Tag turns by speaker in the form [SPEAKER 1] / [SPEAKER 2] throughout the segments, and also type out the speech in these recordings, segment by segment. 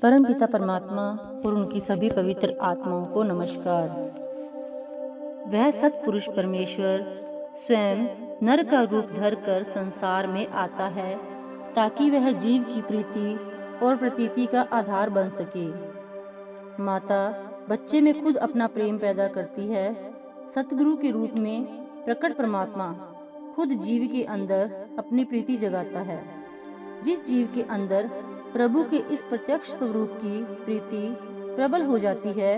[SPEAKER 1] परमपिता परमात्मा और उनकी सभी पवित्र आत्माओं को नमस्कार। वह सत्पुरुष परमेश्वर स्वयं नर का रूप धरकर संसार में आता है ताकि वह जीव की प्रीति और प्रतीति का आधार बन सके। माता बच्चे में खुद अपना प्रेम पैदा करती है। सतगुरु के रूप में प्रकट परमात्मा खुद जीव के अंदर अपनी प्रीति जगाता है। जिस जीव के अंदर प्रभु के इस प्रत्यक्ष स्वरूप की प्रीति प्रबल हो जाती है,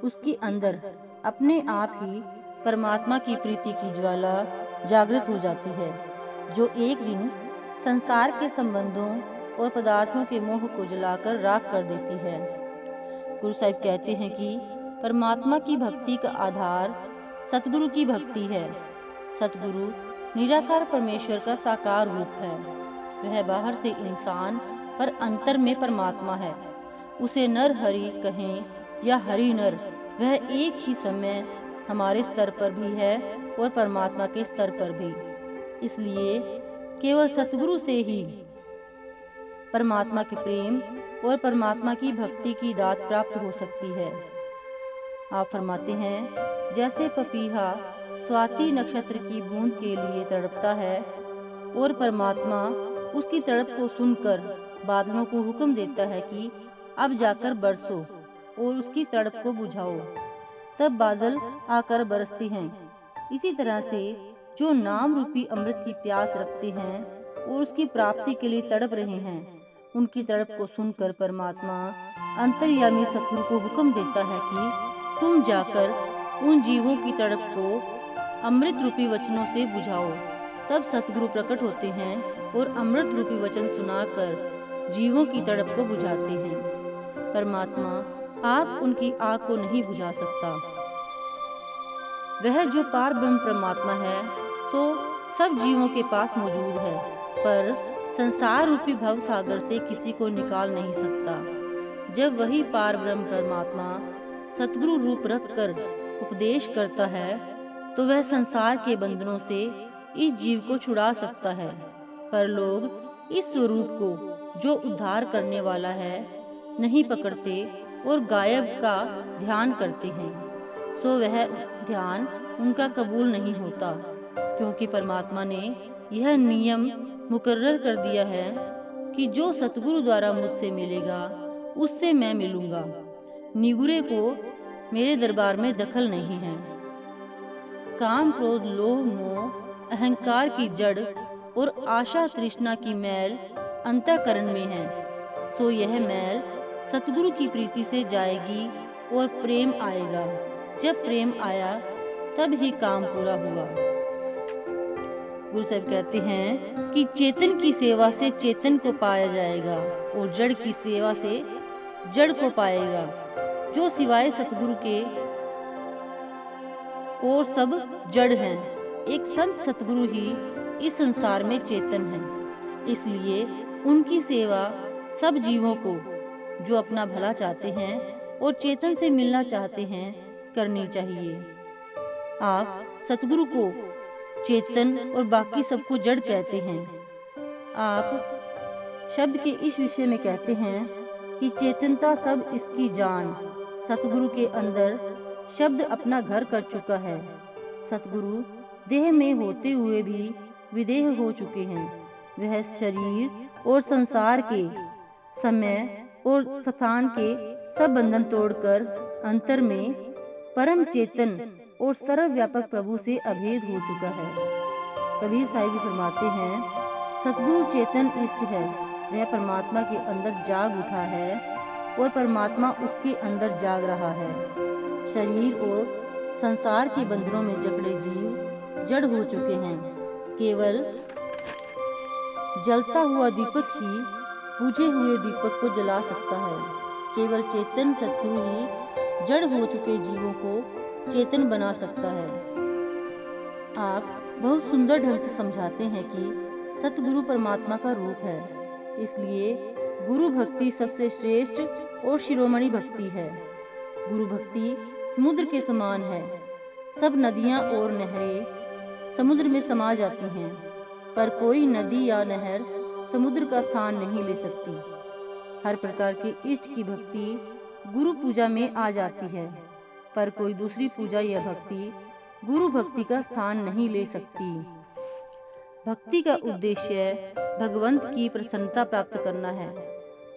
[SPEAKER 1] उसके अंदर अपने आप ही परमात्मा की प्रीति की ज्वाला जागृत हो जाती है, जो एक दिन संसार के संबंधों और पदार्थों के मोह को जलाकर राख कर देती है। गुरु साहिब कहते हैं कि परमात्मा की भक्ति का आधार सतगुरु की भक्ति है। सतगुरु निराकार परमेश्वर का साकार रूप है। वह बाहर से इंसान पर अंतर में परमात्मा है। उसे नर हरि कहें या हरि नर, वह एक ही समय हमारे स्तर पर भी है और परमात्मा के स्तर पर भी। इसलिए केवल सतगुरु से ही परमात्मा के प्रेम और परमात्मा की भक्ति की दात प्राप्त हो सकती है। आप फरमाते हैं, जैसे पपीहा स्वाति नक्षत्र की बूंद के लिए तड़पता है और परमात्मा उसकी तड़प को सुनकर बादलों को हुक्म देता है कि अब जाकर बरसो और उसकी तड़प को बुझाओ, तब बादल आकर बरसते हैं। इसी तरह से जो नाम रूपी अमृत की प्यास रखते हैं और उसकी प्राप्ति के लिए तड़प रहे हैं, उनकी तड़प को सुनकर परमात्मा अंतर्यामी सतगुरु को हुक्म देता है कि तुम जाकर उन जीवों की तड़प को अमृत रूपी वचनों से बुझाओ। तब सतगुरु प्रकट होते हैं और अमृत रूपी वचन सुनाकर जीवों की तड़प को बुझाते हैं। परमात्मा आप उनकी आग को नहीं बुझा सकता। वह जो पार ब्रह्म परमात्मा है, सो सब जीवों के पास मौजूद है, पर संसार रूपी भव सागर से किसी को निकाल नहीं सकता। जब वही पार ब्रह्म परमात्मा सतगुरु रूप रखकर उपदेश करता है, तो वह संसार के बंधनों से इस जीव को छुड़ा सकता है। पर लोग इस स्वरूप को, जो उद्धार करने वाला है, नहीं पकड़ते और गायब का ध्यान करते हैं, सो वह ध्यान उनका कबूल नहीं होता, क्योंकि परमात्मा ने यह नियम मुकर्रर कर दिया है कि जो सतगुरु द्वारा मुझसे मिलेगा उससे मैं मिलूंगा। निगुरे को मेरे दरबार में दखल नहीं है। काम क्रोध लोभ मोह अहंकार की जड़ और आशा तृष्णा की मैल अंतःकरण में है, सो यह मैल सतगुरु की प्रीति से जाएगी और प्रेम आएगा। जब प्रेम आया तब ही काम पूरा हुआ। गुरु साहब कहते हैं कि चेतन की सेवा से चेतन को पाया जाएगा और जड़ की सेवा से जड़ को पाएगा। जो सिवाय सतगुरु के और सब जड़ हैं। एक संत सतगुरु ही इस संसार में चेतन है। इसलिए उनकी सेवा सब जीवों को, जो अपना भला चाहते हैं और चेतन से मिलना चाहते हैं, करनी चाहिए। आप सतगुरु को चेतन और बाकी सबको जड़ कहते हैं। आप शब्द के इस विषय में कहते हैं कि चेतनता सब इसकी जान। सतगुरु के अंदर शब्द अपना घर कर चुका है। सतगुरु देह में होते हुए भी विदेह हो चुके हैं। वह शरीर और संसार के, समय और स्थान के सब बंधन तोड़कर अंतर में परम चेतन और सर्वव्यापक प्रभु से अभेद हो चुका है। कबीर साहिब फरमाते हैं, सतगुरु चेतन इष्ट है। वह परमात्मा के अंदर जाग उठा है और परमात्मा उसके अंदर जाग रहा है। शरीर और संसार के बंधनों में जकड़े जीव जड़ हो चुके हैं। केवल जलता हुआ दीपक ही बुझे हुए दीपक को जला सकता है। केवल चेतन सतगुरु ही जड़ हो चुके जीवों को चेतन बना सकता है। आप बहुत सुंदर ढंग से समझाते हैं कि सतगुरु परमात्मा का रूप है। इसलिए गुरु भक्ति सबसे श्रेष्ठ और शिरोमणि भक्ति है। गुरु भक्ति समुद्र के समान है। सब नदियां और नहरें समुद्र में समा जाती हैं, पर कोई नदी या नहर समुद्र का स्थान नहीं ले सकती। हर प्रकार के इष्ट की भक्ति गुरु पूजा में आ जाती है, पर कोई दूसरी पूजा या भक्ति गुरु भक्ति का स्थान नहीं ले सकती। भक्ति का उद्देश्य भगवंत की प्रसन्नता प्राप्त करना है।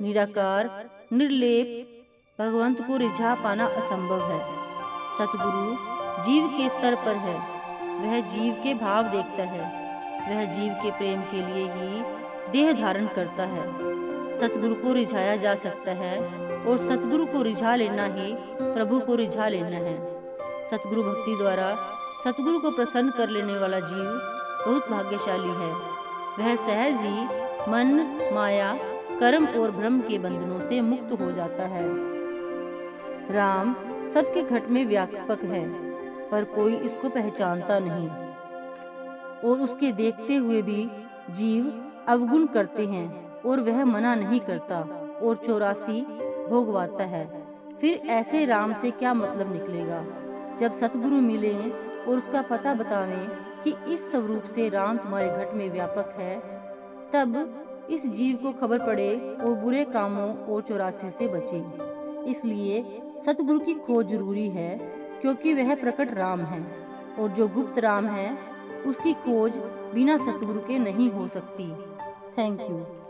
[SPEAKER 1] निराकार निर्लेप भगवंत को रिझा पाना असंभव है। सतगुरु जीव के स्तर पर है, वह जीव के भाव देखता है, वह जीव के प्रेम के लिए ही देह धारण करता है। सतगुरु को रिझाया जा सकता है और सतगुरु को रिझा लेना ही प्रभु को रिझा लेना है। सतगुरु भक्ति द्वारा सतगुरु को प्रसन्न कर लेने वाला जीव बहुत भाग्यशाली है। वह सहज ही मन, माया, कर्म और भ्रम के बंधनों से मुक्त हो जाता है। राम सबके घट में व्यापक है, पर कोई इसको पहचानता नहीं और उसके देखते हुए भी जीव अवगुण करते हैं और वह मना नहीं करता और 84 भोगवाता है। फिर ऐसे राम से क्या मतलब निकलेगा? जब सतगुरु मिले और उसका पता बतावें कि इस स्वरूप से राम तुम्हारे घट में व्यापक है, तब इस जीव को खबर पड़े और बुरे कामों और 84 से बचे। इसलिए सतगुरु की खोज जरूरी है, क्योंकि वह प्रकट राम है और जो गुप्त राम है उसकी खोज बिना सतगुरु के नहीं हो सकती। Thank you.